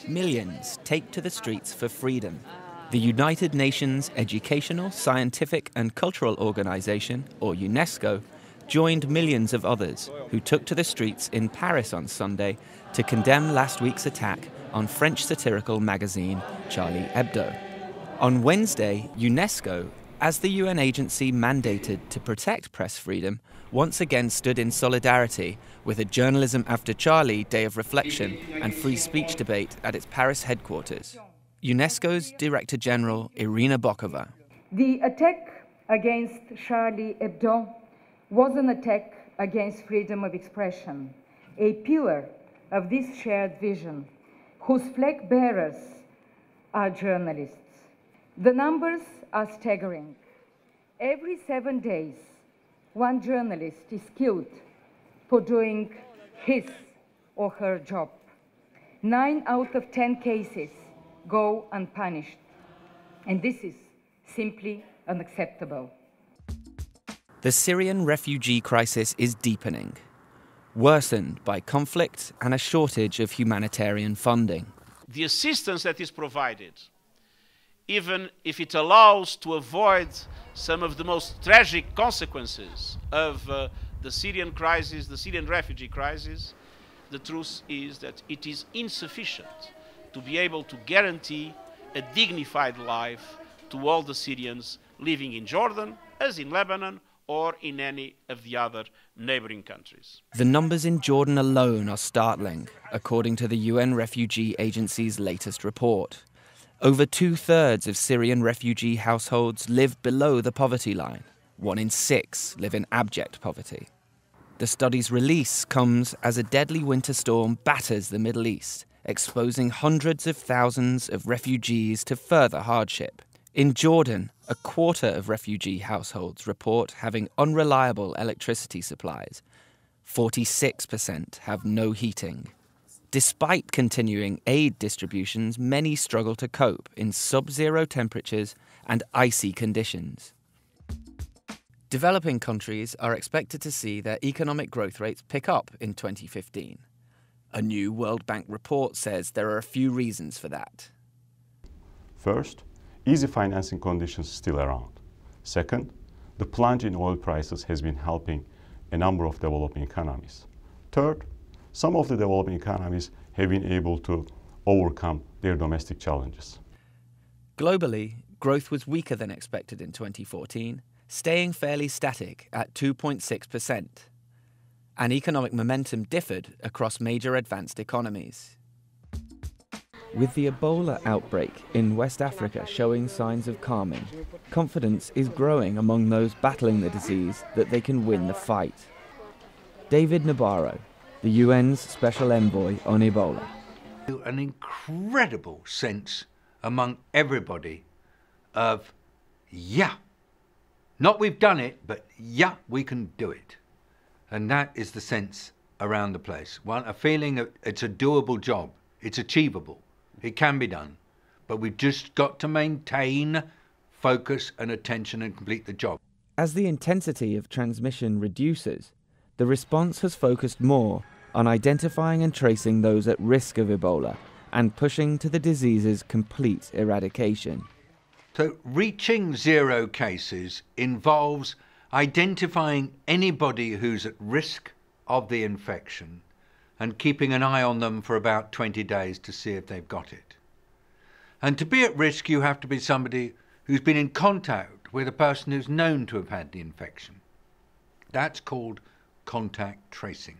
Millions take to the streets for freedom. The United Nations Educational, Scientific and Cultural Organization, or UNESCO, joined millions of others who took to the streets in Paris on Sunday to condemn last week's attack on French satirical magazine Charlie Hebdo. On Wednesday, UNESCO, as the UN agency mandated to protect press freedom, once again stood in solidarity with a Journalism After Charlie day of reflection and free speech debate at its Paris headquarters. UNESCO's Director General Irina Bokova. The attack against Charlie Hebdo was an attack against freedom of expression, a pillar of this shared vision, whose flag bearers are journalists. The numbers are staggering. Every 7 days, one journalist is killed for doing his or her job. 9 out of 10 cases go unpunished. And this is simply unacceptable. The Syrian refugee crisis is deepening, worsened by conflict and a shortage of humanitarian funding. The assistance that is provided, even if it allows to avoid some of the most tragic consequences of the Syrian crisis, the Syrian refugee crisis, the truth is that it is insufficient to be able to guarantee a dignified life to all the Syrians living in Jordan, as in Lebanon, or in any of the other neighboring countries. The numbers in Jordan alone are startling, according to the UN Refugee Agency's latest report. Over 2/3 of Syrian refugee households live below the poverty line. 1 in 6 live in abject poverty. The study's release comes as a deadly winter storm batters the Middle East, exposing hundreds of thousands of refugees to further hardship. In Jordan, 1/4 of refugee households report having unreliable electricity supplies. 46% have no heating. Despite continuing aid distributions, many struggle to cope in sub-zero temperatures and icy conditions. Developing countries are expected to see their economic growth rates pick up in 2015. A new World Bank report says there are a few reasons for that. First, easy financing conditions still around. Second, the plunge in oil prices has been helping a number of developing economies. Third, some of the developing economies have been able to overcome their domestic challenges. Globally, growth was weaker than expected in 2014, staying fairly static at 2.6%. And economic momentum differed across major advanced economies. With the Ebola outbreak in West Africa showing signs of calming, confidence is growing among those battling the disease that they can win the fight. David Nabarro, the UN's Special Envoy on Ebola. An incredible sense among everybody of, yeah, not we've done it, but yeah, we can do it. And that is the sense around the place. A feeling that it's a doable job, it's achievable, it can be done, but we've just got to maintain focus and attention and complete the job. As the intensity of transmission reduces, the response has focused more on identifying and tracing those at risk of Ebola and pushing to the disease's complete eradication. So reaching 0 cases involves identifying anybody who's at risk of the infection and keeping an eye on them for about 20 days to see if they've got it. And to be at risk, you have to be somebody who's been in contact with a person who's known to have had the infection. That's called contact tracing.